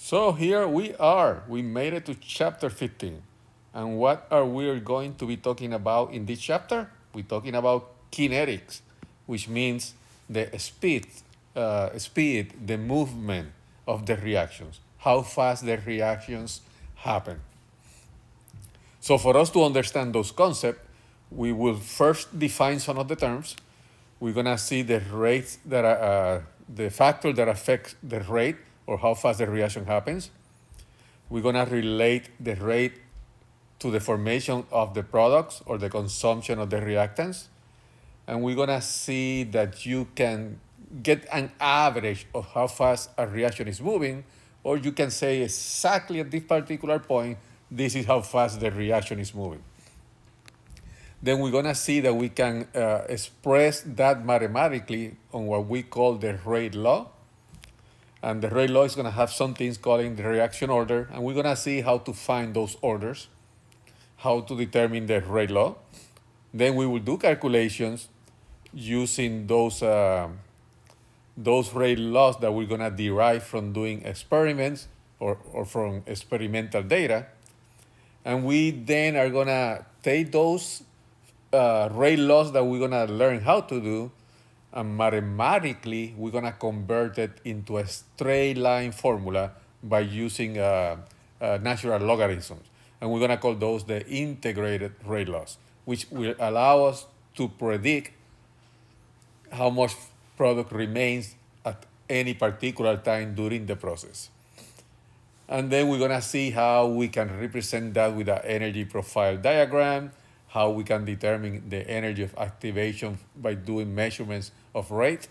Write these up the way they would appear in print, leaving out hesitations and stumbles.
So here we are. We made it to chapter 15. And what are we going to be talking about in this chapter? We're talking about kinetics, which means the speed, the movement of the reactions, how fast the reactions happen. So for us to understand those concepts, we will first define some of the terms. We're gonna see the rates that are the factor that affects the rate or how fast the reaction happens. We're gonna relate the rate to the formation of the products or the consumption of the reactants. And we're gonna see that you can get an average of how fast a reaction is moving, or you can say exactly at this particular point, this is how fast the reaction is moving. Then we're gonna see that we can express that mathematically on what we call the rate law. And the rate law is gonna have some things called the reaction order, and we're gonna see how to find those orders, how to determine the rate law. Then we will do calculations using those rate laws that we're gonna derive from doing experiments or from experimental data. And we then are gonna take those rate laws that we're gonna learn how to do, and mathematically we're gonna convert it into a straight line formula by using natural logarithms. And we're gonna call those the integrated rate laws, which will allow us to predict how much product remains at any particular time during the process. And then we're gonna see how we can represent that with an energy profile diagram, how we can determine the energy of activation by doing measurements of rate.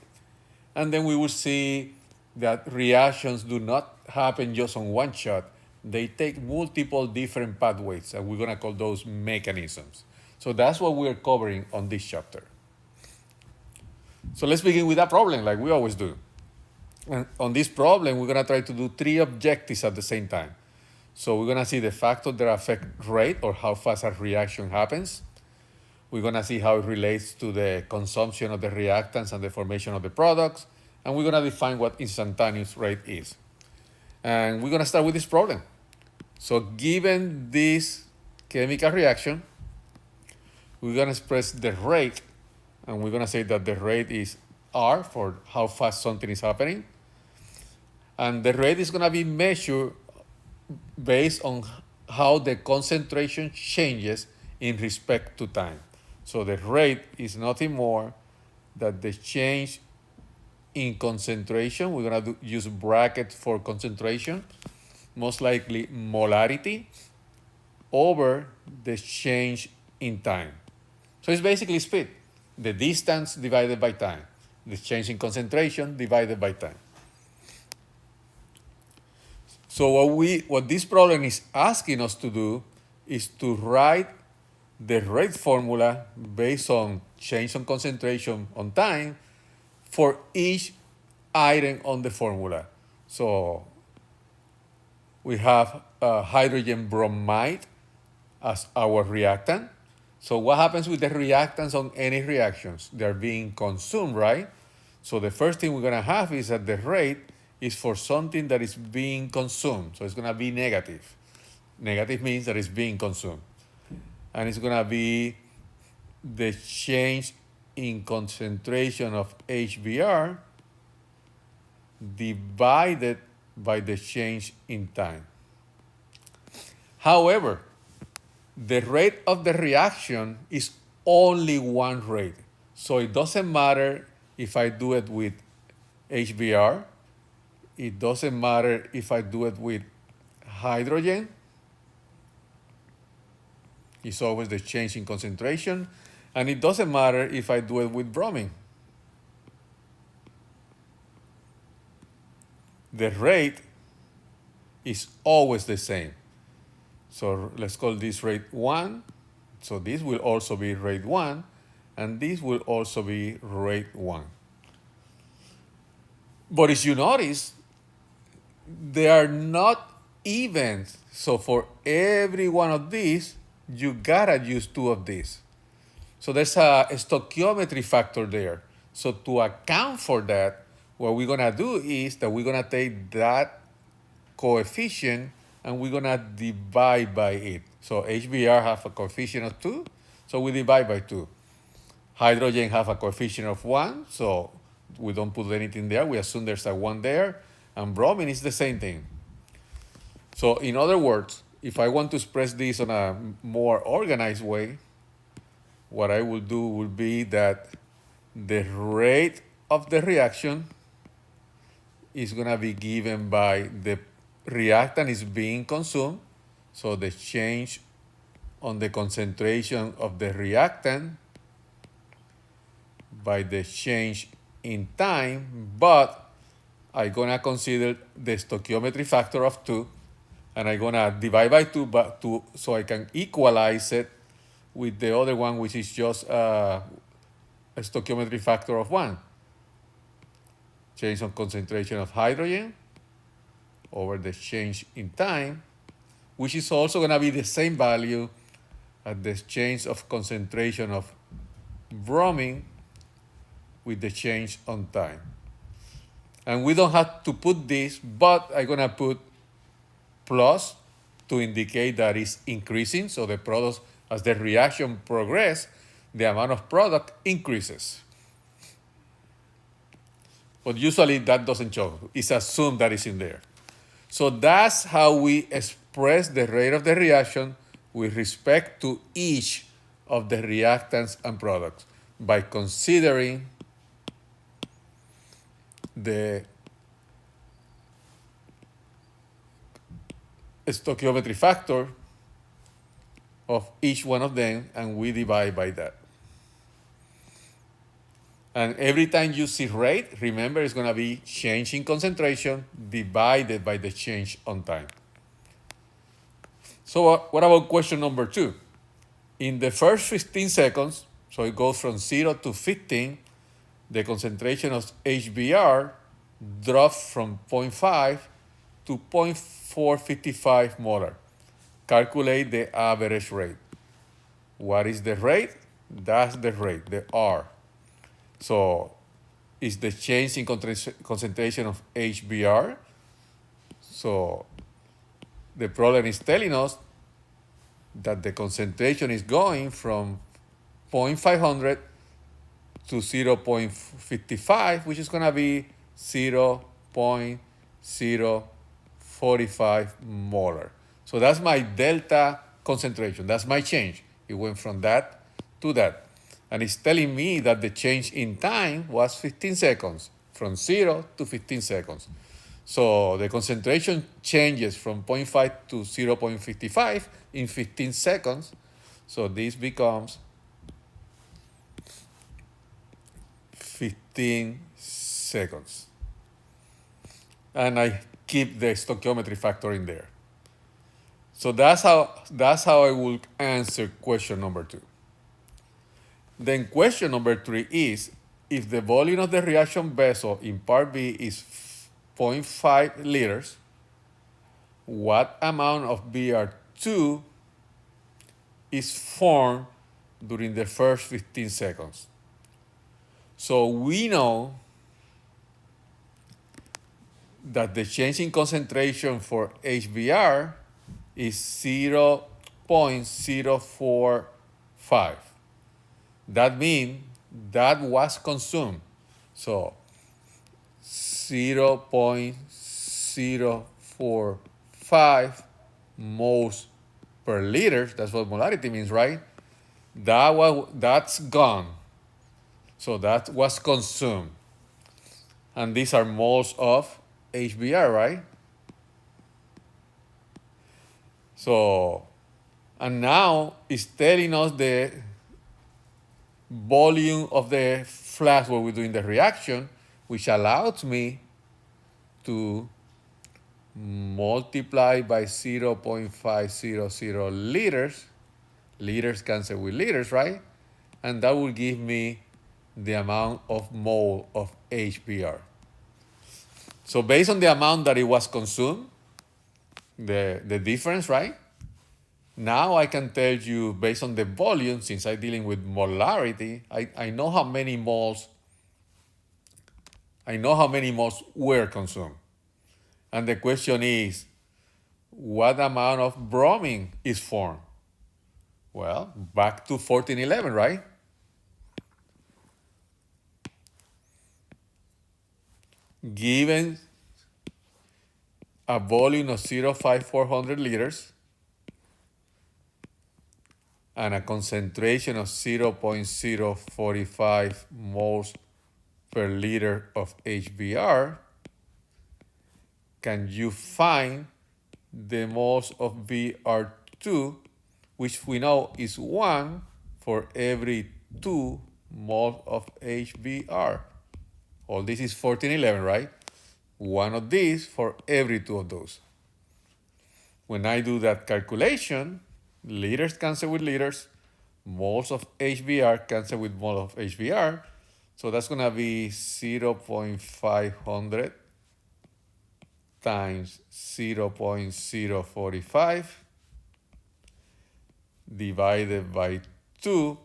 And then we will see that reactions do not happen just on one shot. They take multiple different pathways, and we're gonna call those mechanisms. So that's what we're covering on this chapter. So let's begin with that problem like we always do. And on this problem, we're gonna try to do three objectives at the same time. So we're gonna see the factors that affect rate or how fast a reaction happens. We're gonna see how it relates to the consumption of the reactants and the formation of the products. And we're gonna define what instantaneous rate is. And we're gonna start with this problem. So given this chemical reaction, we're gonna express the rate, and we're gonna say that the rate is R for how fast something is happening. And the rate is gonna be measured based on how the concentration changes in respect to time. So the rate is nothing more than the change in concentration. We're gonna use brackets for concentration, most likely molarity, over the change in time. So it's basically speed, the distance divided by time, the change in concentration divided by time. So what this problem is asking us to do is to write the rate formula based on change in concentration on time for each item on the formula. So we have hydrogen bromide as our reactant. So what happens with the reactants on any reactions? They're being consumed, right? So the first thing we're gonna have is that the rate is for something that is being consumed. So it's gonna be negative. Negative means that it's being consumed. And it's gonna be the change in concentration of HBr divided by the change in time. However, the rate of the reaction is only one rate. So it doesn't matter if I do it with HBr. It doesn't matter if I do it with hydrogen. It's always the change in concentration. And it doesn't matter if I do it with bromine. The rate is always the same. So let's call this rate 1. So this will also be rate 1. And this will also be rate 1. But as you notice, they are not even. So for every one of these, you gotta use 2 of these. So there's a stoichiometry factor there. So to account for that, what we're gonna do is that we're gonna take that coefficient, and we're gonna divide by it. So HBr have a coefficient of 2, so we divide by 2. Hydrogen have a coefficient of 1, so we don't put anything there. We assume there's a 1 there. And bromine is the same thing. So in other words, if I want to express this on a more organized way, what I will do will be that the rate of the reaction is going to be given by the reactant is being consumed, so the change on the concentration of the reactant by the change in time, but I'm going to consider the stoichiometry factor of 2, and I'm going to divide by 2, so I can equalize it with the other one, which is just a stoichiometry factor of 1. Change of concentration of hydrogen over the change in time, which is also going to be the same value as the change of concentration of bromine with the change on time. And we don't have to put this, but I'm going to put plus to indicate that it's increasing. So the product, as the reaction progresses, the amount of product increases. But usually that doesn't show. It's assumed that it's in there. So that's how we express the rate of the reaction with respect to each of the reactants and products by considering the stoichiometry factor of each one of them, and we divide by that. And every time you see rate, remember it's going to be change in concentration divided by the change on time. So what about question number 2? In the first 15 seconds, so it goes from 0 to 15, the concentration of HBr drops from 0.5 to 0.455 molar. Calculate the average rate. What is the rate? That's the rate, the R. So it's the change in concentration of HBr. So the problem is telling us that the concentration is going from 0.500 to 0.55, which is going to be 0.045 molar. So that's my delta concentration. That's my change. It went from that to that. And it's telling me that the change in time was 15 seconds, from 0 to 15 seconds. So the concentration changes from 0.5 to 0.55 in 15 seconds. So this becomes 15 seconds. And I keep the stoichiometry factor in there. So that's how I will answer question number 2. Then question number 3 is, if the volume of the reaction vessel in part B is 0.5 liters, what amount of Br2 is formed during the first 15 seconds? So we know that the change in concentration for HBr is 0.045. That means that was consumed. So 0.045 moles per liter, that's what molarity means, right? That's gone. So that was consumed. And these are moles of HBr, right? So, and now it's telling us the volume of the flask where we're doing the reaction, which allows me to multiply by 0.500 liters. Liters cancel with liters, right? And that will give me the amount of mole of HBr. So based on the amount that it was consumed, the difference, right? Now I can tell you based on the volume, since I'm dealing with molarity, I know how many moles were consumed. And the question is, what amount of bromine is formed? Well, back to 1411, right? Given a volume of 0.5400 liters and a concentration of 0.045 moles per liter of HBr, can you find the moles of Br2, which we know is 1 for every 2 moles of HBr? All this is 1411, right? One of these for every 2 of those. When I do that calculation, liters cancel with liters, moles of HBr cancel with moles of HBr. So that's going to be 0.500 times 0.045 divided by 2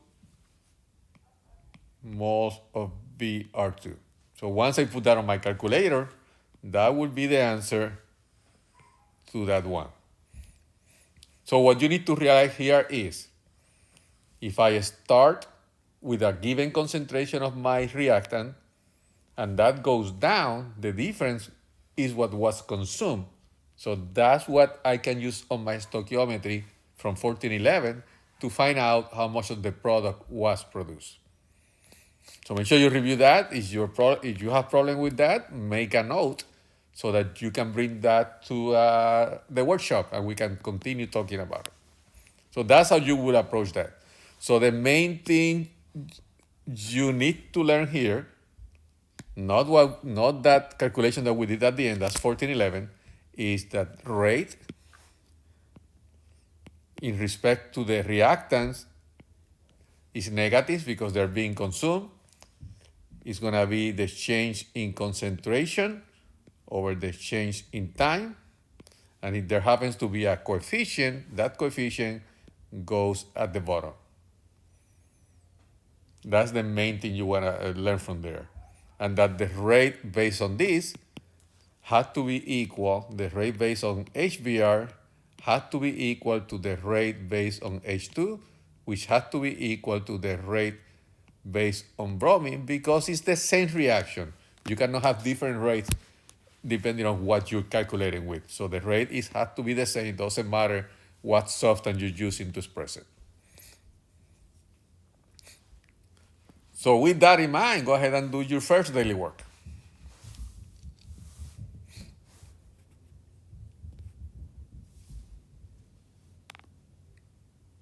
moles of Br2. So once I put that on my calculator, that would be the answer to that one. So what you need to realize here is, if I start with a given concentration of my reactant and that goes down, the difference is what was consumed. So that's what I can use on my stoichiometry from 1411 to find out how much of the product was produced. So make sure you review that. If you have problem with that, make a note so that you can bring that to the workshop and we can continue talking about it. So that's how you would approach that. So the main thing you need to learn here, not that calculation that we did at the end, that's 1411, is that rate in respect to the reactants is negative because they're being consumed. It's going to be the change in concentration over the change in time. And if there happens to be a coefficient, that coefficient goes at the bottom. That's the main thing you want to learn from there. And that the rate based on this had to be equal, the rate based on HBr had to be equal to the rate based on H2, which had to be equal to the rate based on bromine, because it's the same reaction. You cannot have different rates depending on what you're calculating with. So the rate has to be the same. It doesn't matter what substance you're using to express it. So with that in mind, go ahead and do your first daily work.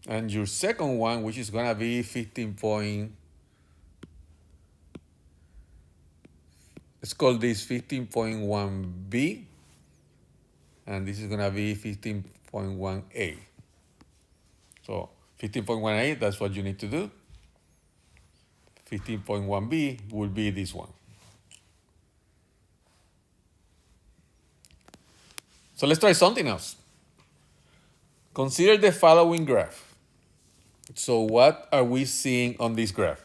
And your second one, which is going to be 15 point, let's call this 15.1b, and this is going to be 15.1a. So 15.1a, that's what you need to do. 15.1b will be this one. So let's try something else. Consider the following graph. So what are we seeing on this graph?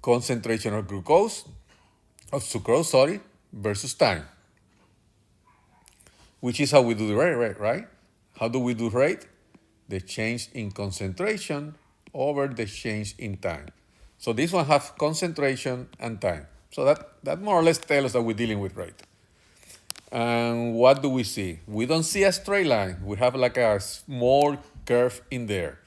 Concentration of sucrose, versus time. Which is how we do the rate, right? How do we do rate? The change in concentration over the change in time. So this one has concentration and time. So that more or less tells us that we're dealing with rate. And what do we see? We don't see a straight line. We have like a small curve in there.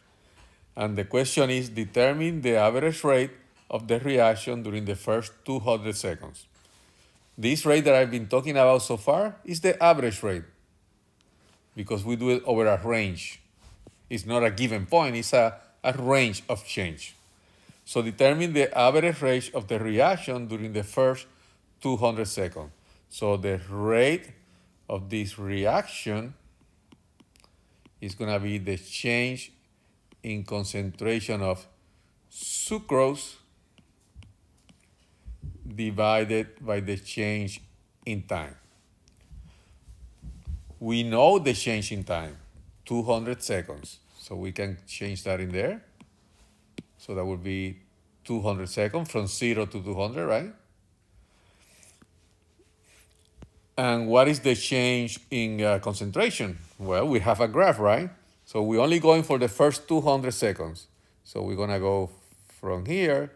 And the question is, determine the average rate of the reaction during the first 200 seconds. This rate that I've been talking about so far is the average rate, because we do it over a range. It's not a given point, it's a range of change. So determine the average rate of the reaction during the first 200 seconds. So the rate of this reaction is going to be the change in concentration of sucrose divided by the change in time. We know the change in time, 200 seconds. So we can change that in there. So that would be 200 seconds from 0 to 200, right? And what is the change in concentration? Well, we have a graph, right? So we're only going for the first 200 seconds. So we're gonna go from here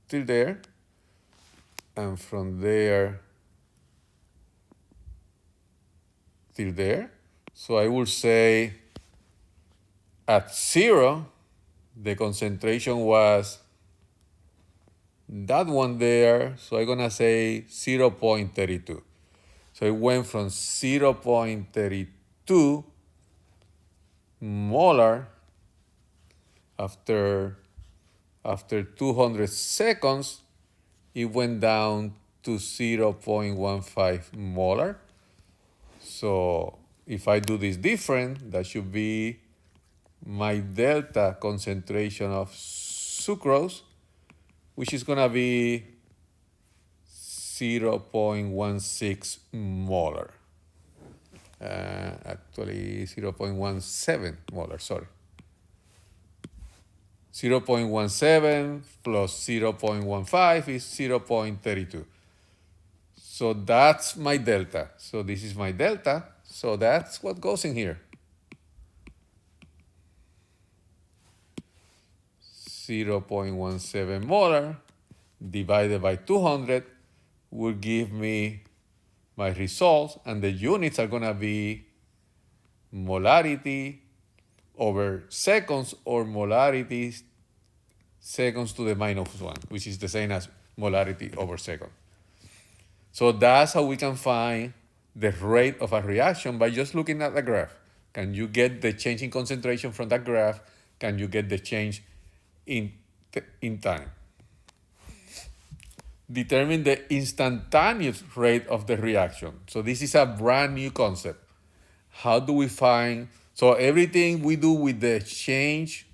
till there, and from there till there. So I will say at 0, the concentration was that one there. So I'm gonna say 0.32. So it went from 0.32 molar after 200 seconds. It went down to 0.15 molar. So if I do this different, that should be my delta concentration of sucrose, which is going to be 0.16 molar. Actually, 0.17 molar, sorry. 0.17 plus 0.15 is 0.32. So that's my delta. So this is my delta. So that's what goes in here. 0.17 molar divided by 200 will give me my results, and the units are going to be molarity over seconds, or molarity seconds to the minus 1, which is the same as molarity over second. So that's how we can find the rate of a reaction by just looking at the graph. Can you get the change in concentration from that graph? Can you get the change in time? Determine the instantaneous rate of the reaction. So this is a brand new concept. How do we find? So everything we do with the change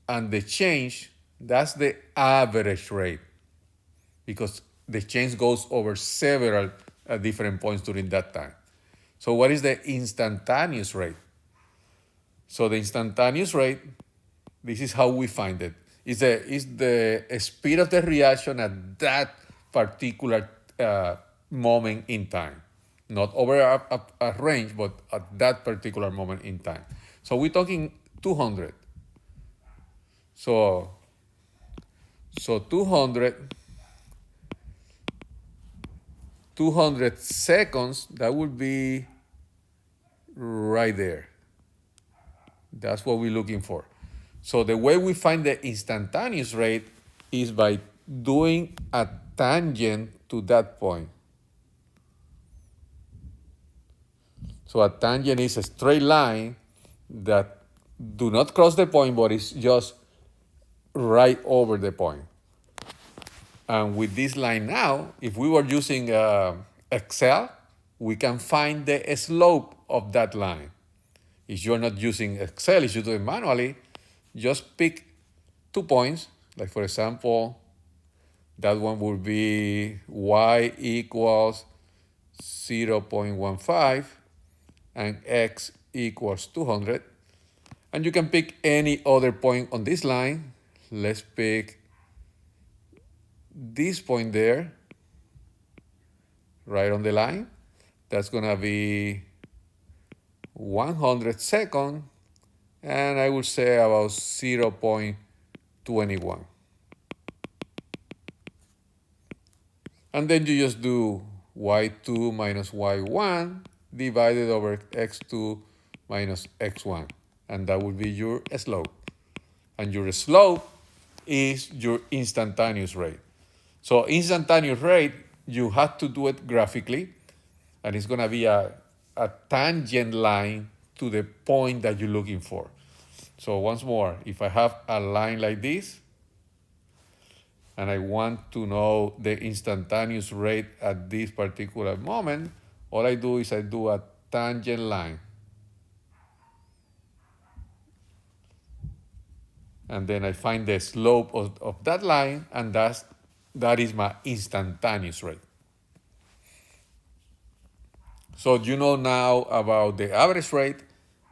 and the change, that's the average rate, because the change goes over several different points during that time. So what is the instantaneous rate? So the instantaneous rate, this is how we find it. Is the speed of the reaction at that particular moment in time. Not over a range, but at that particular moment in time. So we're talking 200. So 200 seconds, that would be right there. That's what we're looking for. So the way we find the instantaneous rate is by doing a tangent to that point. So a tangent is a straight line that do not cross the point, but it's just right over the point. And with this line now, if we were using Excel, we can find the slope of that line. If you're not using Excel, if you do it manually, just pick 2 points. Like for example, that one would be y equals 0.15 and x equals 200. And you can pick any other point on this line. Let's pick this point there, right on the line. That's going to be 100 seconds, and I would say about 0.21. And then you just do y2 minus y1 divided over x2 minus x1. And that would be your slope. And your slope is your instantaneous rate. So instantaneous rate, you have to do it graphically. And it's going to be a tangent line to the point that you're looking for. So once more, if I have a line like this, and I want to know the instantaneous rate at this particular moment, all I do is I do a tangent line. And then I find the slope of that line, and that is my instantaneous rate. So you know now about the average rate,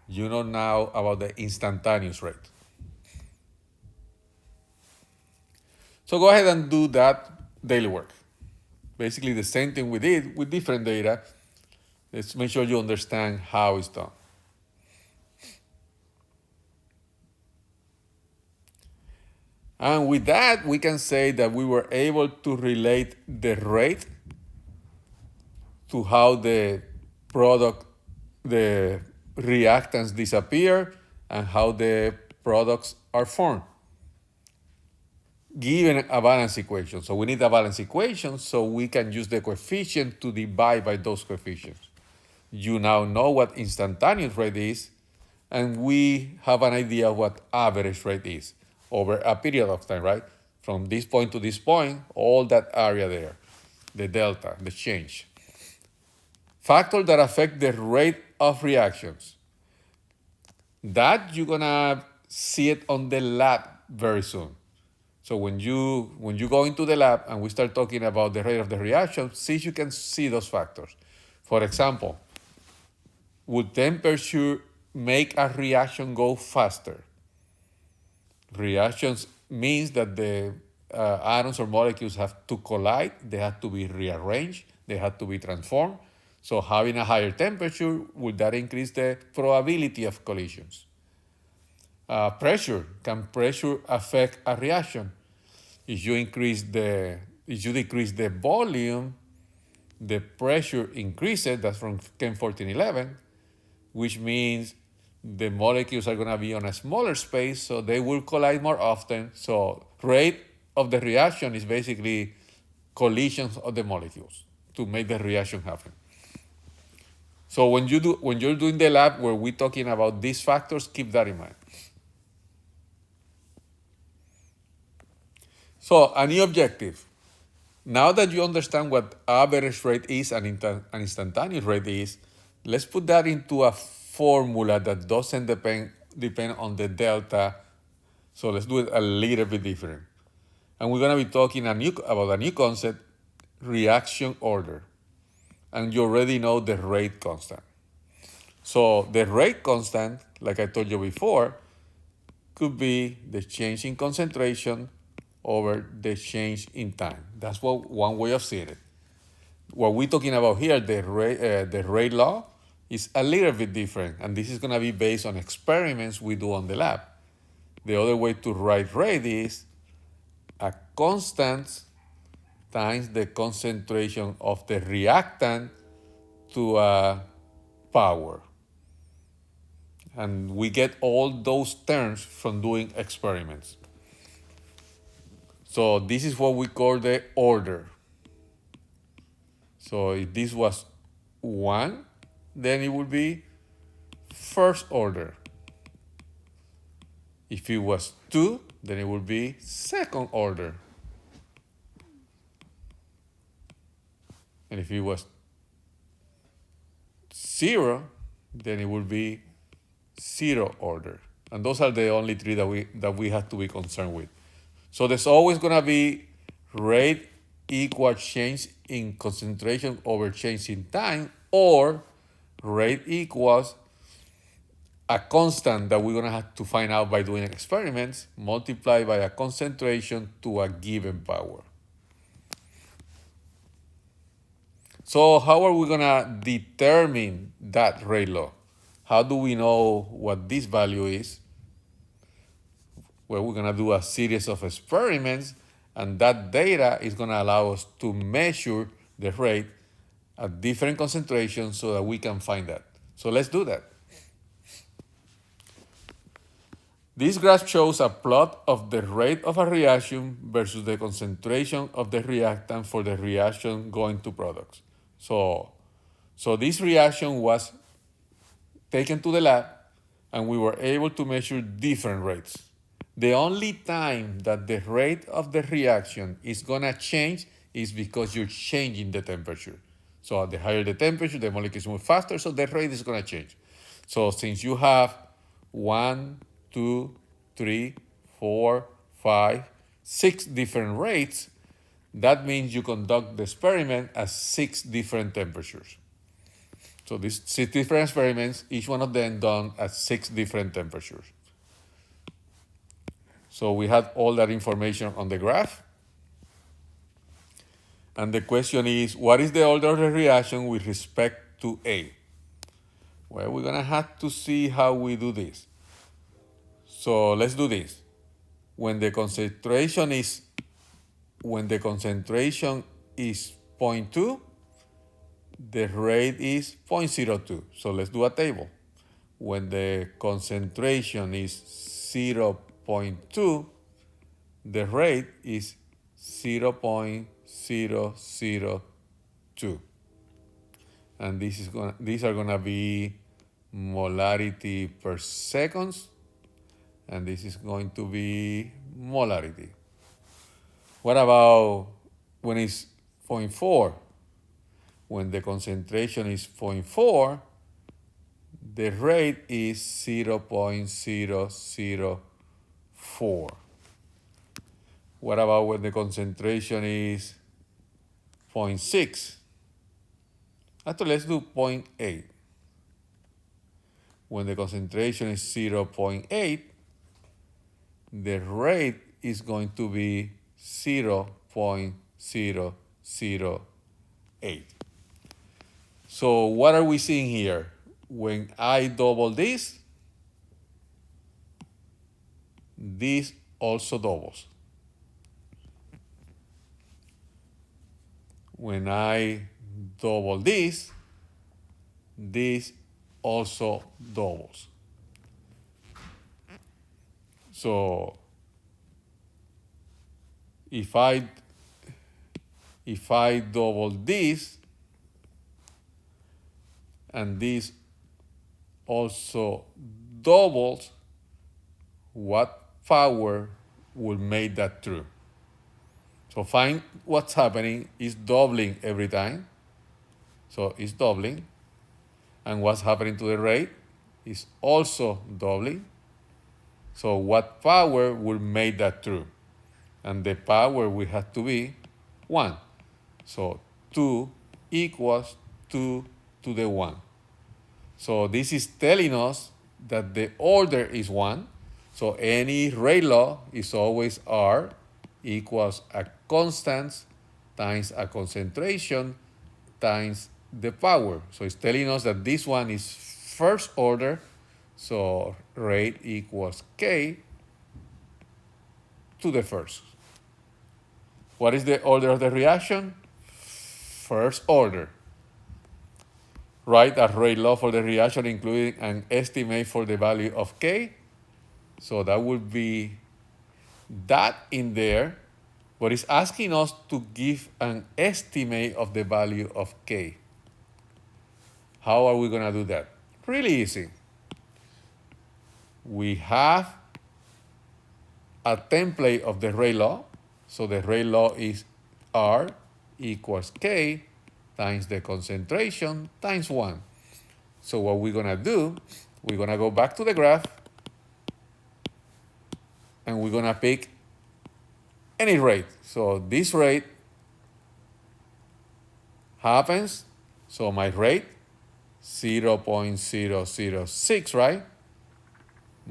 you know now about the instantaneous rate. So go ahead and do that daily work. Basically the same thing we did with different data. Let's make sure you understand how it's done. And with that, we can say that we were able to relate the rate to how the product, the reactants disappear and how the products are formed, given a balance equation. So we need a balance equation so we can use the coefficient to divide by those coefficients. You now know what instantaneous rate is, and we have an idea of what average rate is over a period of time, right? From this point to this point, all that area there, the delta, the change. Factors that affect the rate of reactions. That you're gonna see it on the lab very soon. So when you go into the lab and we start talking about the rate of the reaction, see if you can see those factors. For example, would temperature make a reaction go faster? Reactions means that the atoms or molecules have to collide, they have to be rearranged, they have to be transformed. So having a higher temperature, would that increase the probability of collisions? Pressure, can pressure affect a reaction? If you decrease the volume, the pressure increases. That's from Chem 1411, which means the molecules are going to be on a smaller space, so they will collide more often. So rate of the reaction is basically collisions of the molecules to make the reaction happen. So when you're doing the lab where we're talking about these factors, keep that in mind. So a new objective. Now that you understand what average rate is and an instantaneous rate is, let's put that into a formula that doesn't depend on the delta. So let's do it a little bit different. And we're going to be talking about a new concept, reaction order. And you already know the rate constant. So the rate constant, like I told you before, could be the change in concentration over the change in time. That's one way of seeing it. What we're talking about here, the rate law, is a little bit different, and this is going to be based on experiments we do on the lab. The other way to write rate is a constant times the concentration of the reactant to a power. And we get all those terms from doing experiments. So this is what we call the order. So if this was 1, then it would be first order. If it was 2, then it would be second order. And if it was 0, then it would be 0 order. And those are the only 3 that we have to be concerned with. So there's always going to be rate equal change in concentration over change in time, or rate equals a constant that we're going to have to find out by doing experiments multiplied by a concentration to a given power. So how are we going to determine that rate law? How do we know what this value is? Well, we're going to do a series of experiments, and that data is going to allow us to measure the rate at different concentrations so that we can find that. So let's do that. This graph shows a plot of the rate of a reaction versus the concentration of the reactant for the reaction going to products. So this reaction was taken to the lab, and we were able to measure different rates. The only time that the rate of the reaction is going to change is because you're changing the temperature. So the higher the temperature, the molecules move faster, so the rate is going to change. So since you have 1, 2, 3, 4, 5, 6 different rates, that means you conduct the experiment at 6 different temperatures. So these 6 different experiments, each one of them done at 6 different temperatures. So we had all that information on the graph. And the question is, what is the order of the reaction with respect to A? Well, we're gonna have to see how we do this. So let's do this. When the concentration is when the concentration is zero point 0.2, the rate is 0.02. So let's do a table. When the concentration is 0.2, the rate is 0.002. And these are gonna be molarity per seconds, and this is going to be molarity. What about when it's zero point 0.4? When the concentration is 0.4, the rate is 0.004. What about when the concentration is 0.6? Actually, let's do 0.8. When the concentration is 0.8, the rate is going to be 0.008. So what are we seeing here? When I double this also doubles. When I double this also doubles. So if I double this and this also doubles, what power will make that true? So find what's happening. Is doubling every time. So it's doubling. And what's happening to the rate is also doubling. So what power will make that true? And the power will have to be 1. So 2 equals 2 to the 1. So this is telling us that the order is 1. So any rate law is always R equals a constant times a concentration times the power. So it's telling us that this one is first order. So rate equals K to the first. What is the order of the reaction? First order. Write a rate law for the reaction, including an estimate for the value of K. So that would be that in there, but it's asking us to give an estimate of the value of K. How are we going to do that? Really easy. We have a template of the rate law. So the rate law is R equals K times the concentration times 1. So what we're going to do, we're going to go back to the graph, and we're going to pick any rate. So this rate happens. So my rate, 0.006, right?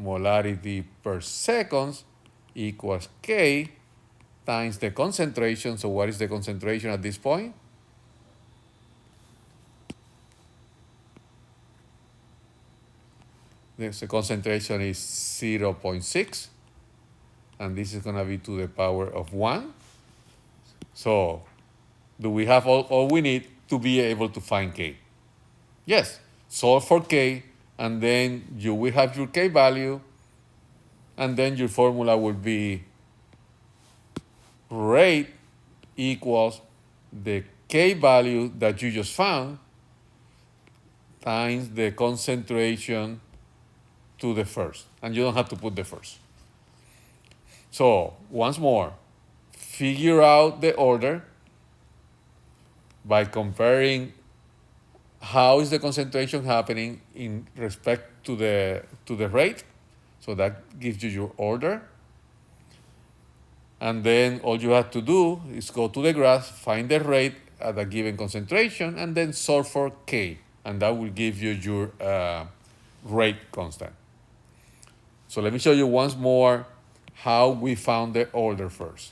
Molarity per seconds equals K times the concentration. So what is the concentration at this point? The concentration is 0.6, and this is going to be to the power of 1. So do we have all we need to be able to find K? Yes. Solve for K, and then you will have your K value, and then your formula will be rate equals the K value that you just found times the concentration to the first. And you don't have to put the first. So once more, figure out the order by comparing how is the concentration happening in respect to the rate. So that gives you your order. And then all you have to do is go to the graph, find the rate at a given concentration, and then solve for K. And that will give you your rate constant. So let me show you once more how we found the order first.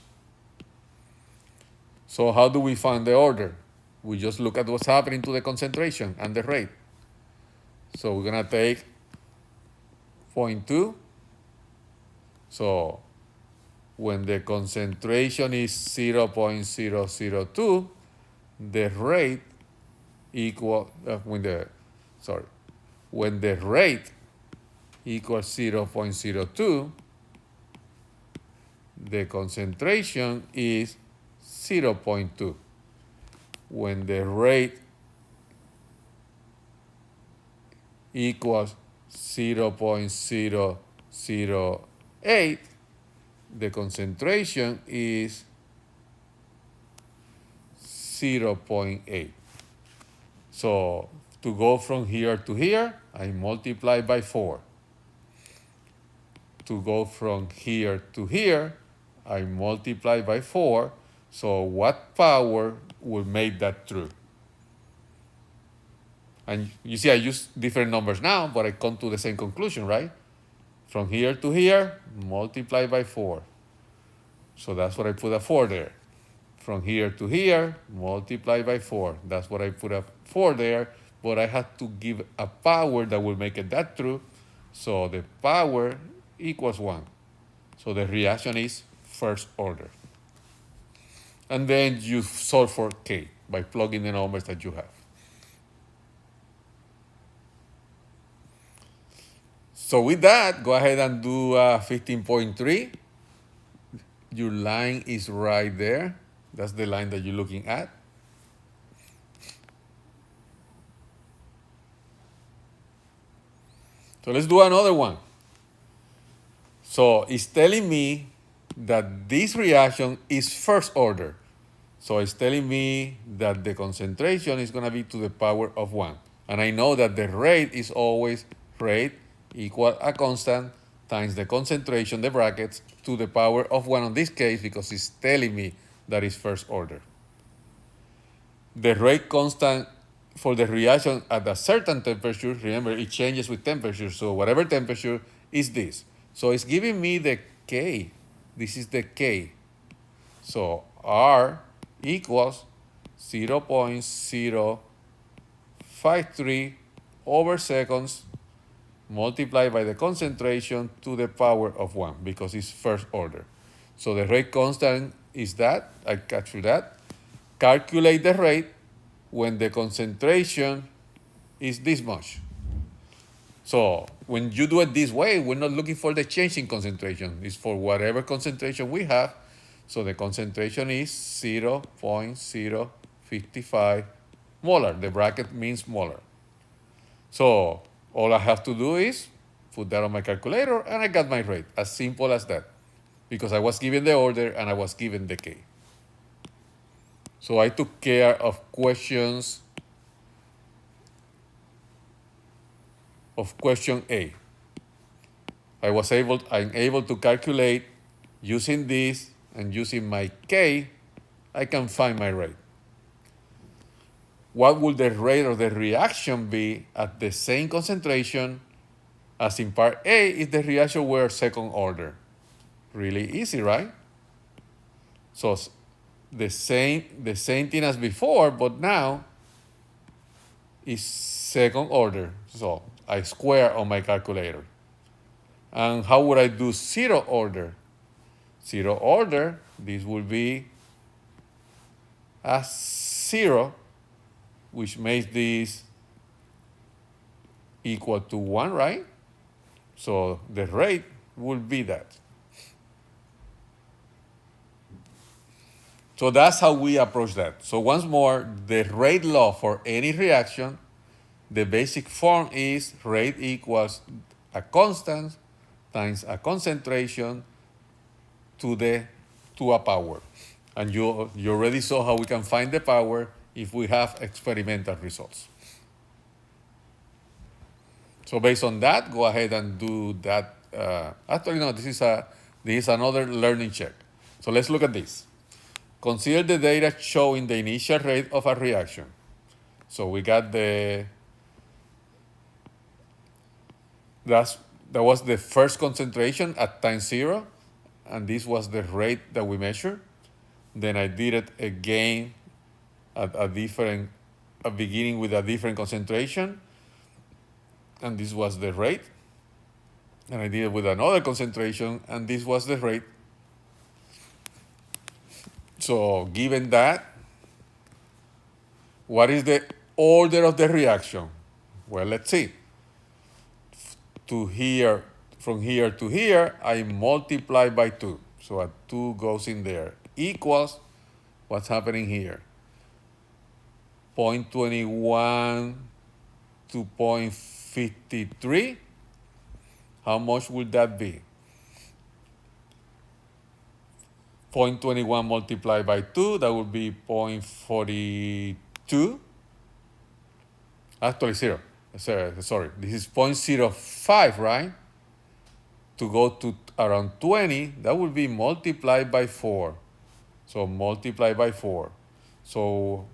So how do we find the order? We just look at what's happening to the concentration and the rate. So we're gonna take 0.2. So when the concentration is 0.002, the rate equal when the rate equals 0.02, the concentration is 0.2. When the rate equals 0.008, the concentration is 0.8. So to go from here to here, I multiply by 4. To go from here to here, I multiply by 4. So what power will make that true? And you see, I use different numbers now, but I come to the same conclusion, right? From here to here, multiply by 4. So that's what I put a 4 there. From here to here, multiply by 4. That's what I put a 4 there, but I had to give a power that will make it that true. So the power equals 1. So the reaction is first order. And then you solve for K by plugging the numbers that you have. So with that, go ahead and do 15.3. Your line is right there. That's the line that you're looking at. So let's do another one. So it's telling me that this reaction is first order. So it's telling me that the concentration is going to be to the power of 1. And I know that the rate is always rate equal a constant times the concentration, the brackets, to the power of 1 in this case because it's telling me that it's first order. The rate constant for the reaction at a certain temperature, remember it changes with temperature, so whatever temperature is this. So it's giving me the K. This is the K. So R equals 0.053 over seconds multiplied by the concentration to the power of 1 because it's first order. So the rate constant is that. I capture that. Calculate the rate when the concentration is this much. So when you do it this way, we're not looking for the change in concentration. It's for whatever concentration we have. So the concentration is 0.055 molar. The bracket means molar. So all I have to do is put that on my calculator and I got my rate. As simple as that. Because I was given the order and I was given the K. So I took care of question A. I'm able to calculate using this and using my K, I can find my rate. What would the rate of the reaction be at the same concentration as in part A if the reaction were second order? Really easy, right? So the same thing as before, but now is second order. So I square on my calculator. And how would I do zero order? Zero order, this will be a 0, which makes this equal to 1, right? So the rate will be that. So that's how we approach that. So once more, the rate law for any reaction, the basic form is rate equals a constant times a concentration to a power. And you already saw how we can find the power if we have experimental results. So based on that, go ahead and do that. Actually, no, this is another learning check. So let's look at this. Consider the data showing the initial rate of a reaction. So we got that was the first concentration at time 0, and this was the rate that we measured. Then I did it again at a beginning with a different concentration, and this was the rate. And I did it with another concentration, and this was the rate. So given that, what is the order of the reaction? Well, let's see. To here, from here to here, I multiply by 2. So a 2 goes in there, equals what's happening here. 0.21 to 0.53. How much would that be? 0.21 multiplied by 2, that would be 0.42. Actually, 0. Sorry, this is 0.05, right? To go to around 20, that would be multiplied by 4. So multiply by 4. So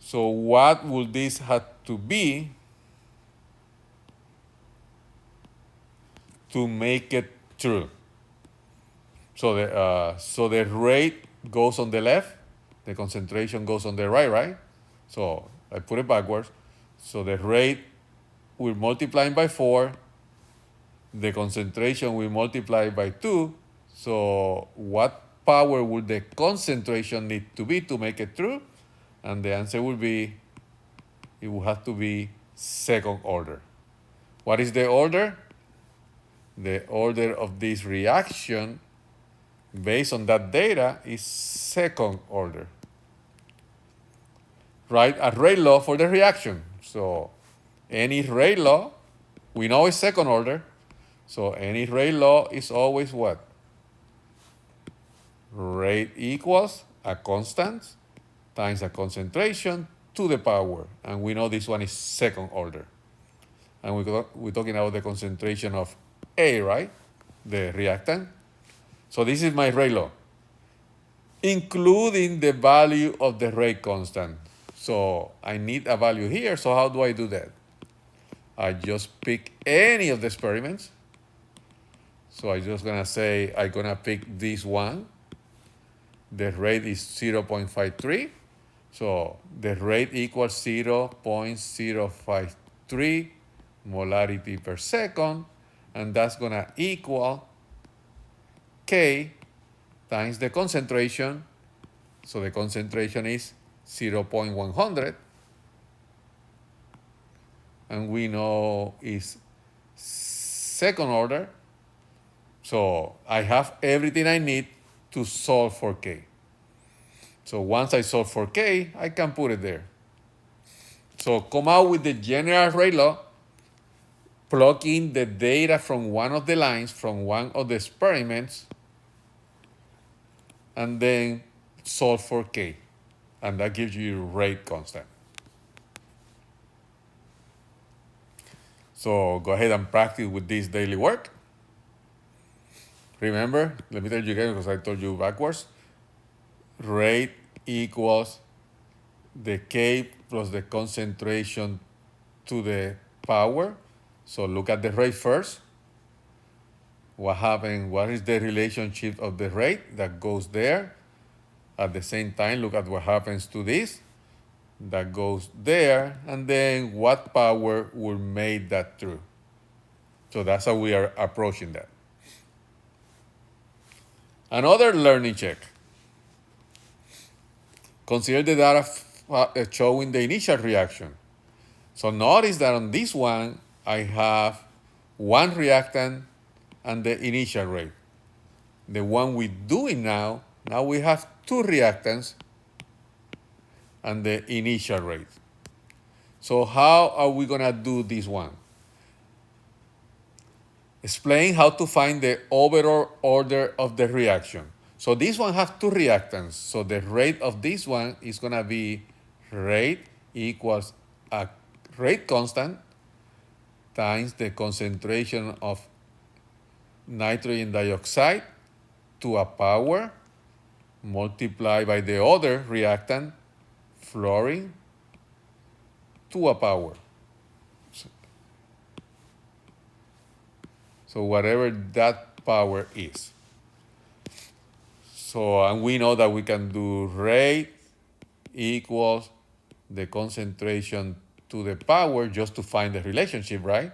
what would this have to be to make it true? So the rate goes on the left, the concentration goes on the right, right? So I put it backwards. So the rate will multiply by 4, the concentration will multiply by 2. So what power would the concentration need to be to make it true? And the answer will be, it will have to be second order. What is the order? The order of this reaction based on that data is second order. Write a rate law for the reaction. So any rate law, we know is second order. So any rate law is always what? Rate equals a constant times a concentration to the power. And we know this one is second order. And we're talking about the concentration of A, right? The reactant. So this is my rate law, including the value of the rate constant. So I need a value here. So how do I do that? I just pick any of the experiments. So I'm just going to say I'm going to pick this one. The rate is 0.53. So the rate equals 0.053 molarity per second. And that's going to equal K times the concentration. So the concentration is 0.100. And we know is second order. So I have everything I need to solve for K. So once I solve for K, I can put it there. So come out with the general rate law, plug in the data from one of the lines, from one of the experiments, and then solve for K. And that gives you rate constant. So go ahead and practice with this daily work. Remember, let me tell you again because I told you backwards. Rate equals the K plus the concentration to the power. So look at the rate first. What happened? What is the relationship of the rate that goes there? At the same time, look at what happens to this. That goes there. And then what power will make that true? So that's how we are approaching that. Another learning check. Consider the data showing the initial reaction. So notice that on this one, I have one reactant and the initial rate. The one we're doing now we have two reactants and the initial rate. So how are we going to do this one? Explain how to find the overall order of the reaction. So this one has two reactants. So the rate of this one is going to be rate equals a rate constant times the concentration of nitrogen dioxide to a power multiplied by the other reactant, fluorine, to a power. So whatever that power is. So, and we know that we can do rate equals the concentration to the power just to find the relationship, right?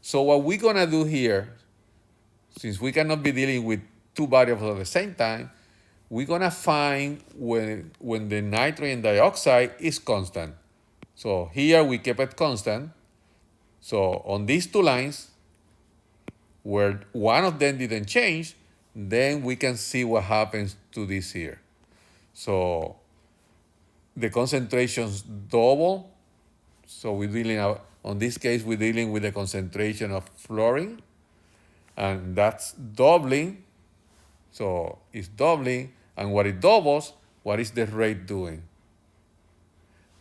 So what we're gonna do here, since we cannot be dealing with two variables at the same time, we're gonna find when the nitrogen dioxide is constant. So here we kept it constant. So on these two lines, where one of them didn't change, then we can see what happens to this here. So the concentrations double. So we're dealing, on this case, we're dealing with the concentration of fluorine, and that's doubling. So it's doubling, and what it doubles, what is the rate doing?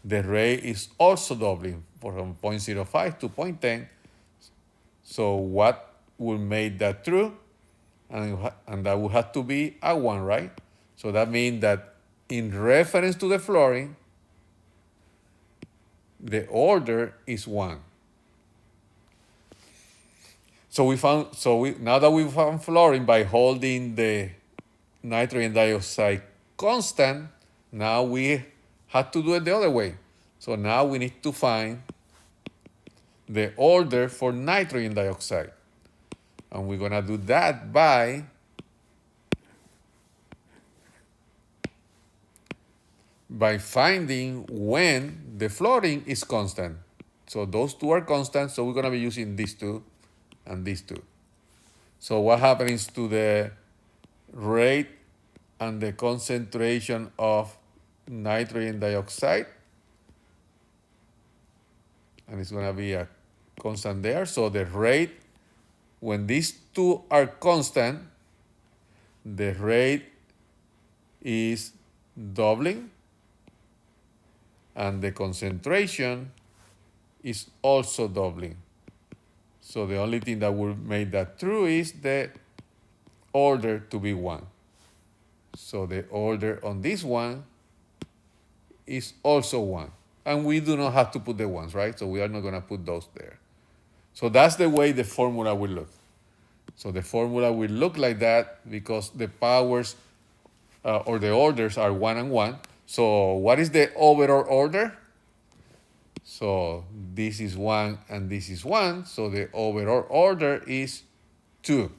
The rate is also doubling from 0.05 to 0.10. So what will make that true? And that will have to be a 1, right? So that means that in reference to the fluorine, the order is 1. Now that we found fluorine by holding the nitrogen dioxide constant, now we have to do it the other way. So now we need to find the order for nitrogen dioxide. And we're gonna do that by finding when the fluorine is constant. So those two are constant, so we're gonna be using these two and these two. So what happens to the rate and the concentration of nitrogen dioxide? And it's gonna be a constant there. So the rate, when these two are constant, the rate is doubling, and the concentration is also doubling. So the only thing that will make that true is the order to be 1. So the order on this one is also 1. And we do not have to put the ones, right? So we are not going to put those there. So that's the way the formula will look. So the formula will look like that because the powers or the orders are 1 and 1. So what is the overall order? So this is 1 and this is 1. So the overall order is 2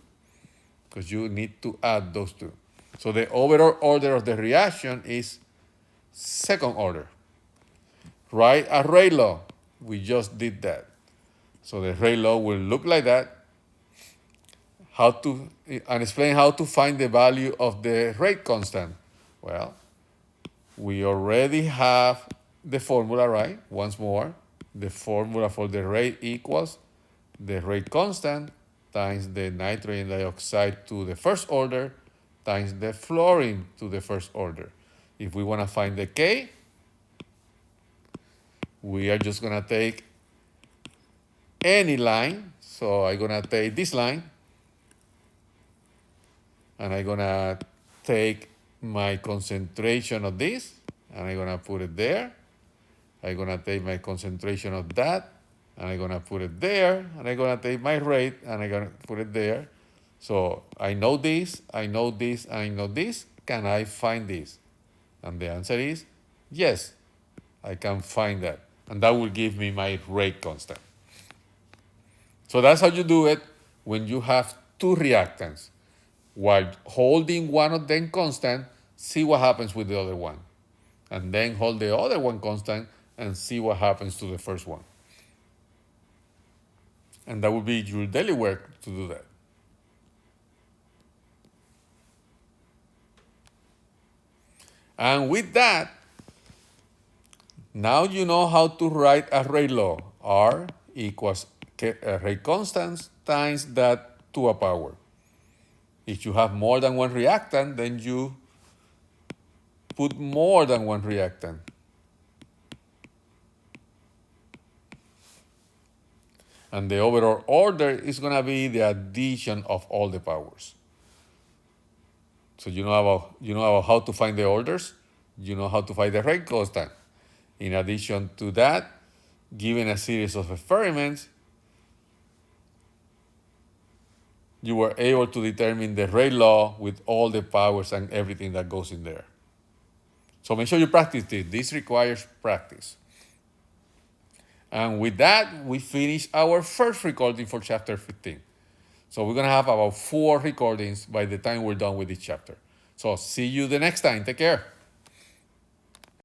because you need to add those two. So the overall order of the reaction is second order. Write a rate law. We just did that. So the rate law will look like that. And explain how to find the value of the rate constant. Well, we already have the formula, right? Once more, the formula for the rate equals the rate constant times the nitrogen dioxide to the first order times the fluorine to the first order. If we want to find the K, we are just going to take any line. So I'm going to take this line, and I'm going to take my concentration of this, and I'm going to put it there. I'm going to take my concentration of that, and I'm going to put it there. And I'm going to take my rate, and I'm going to put it there. So I know this, I know this, and I know this. Can I find this? And the answer is yes, I can find that. And that will give me my rate constant. So that's how you do it when you have two reactants. While holding one of them constant, see what happens with the other one. And then hold the other one constant and see what happens to the first one. And that would be your daily work to do that. And with that, now you know how to write a rate law. R equals rate constants times that to a power. If you have more than one reactant, then you put more than one reactant. And the overall order is going to be the addition of all the powers. So you know about how to find the orders. You know how to find the rate constant. In addition to that, given a series of experiments, you were able to determine the rate law with all the powers and everything that goes in there. So make sure you practice this. This requires practice. And with that, we finish our first recording for chapter 15. So we're going to have about 4 recordings by the time we're done with this chapter. So see you the next time. Take care.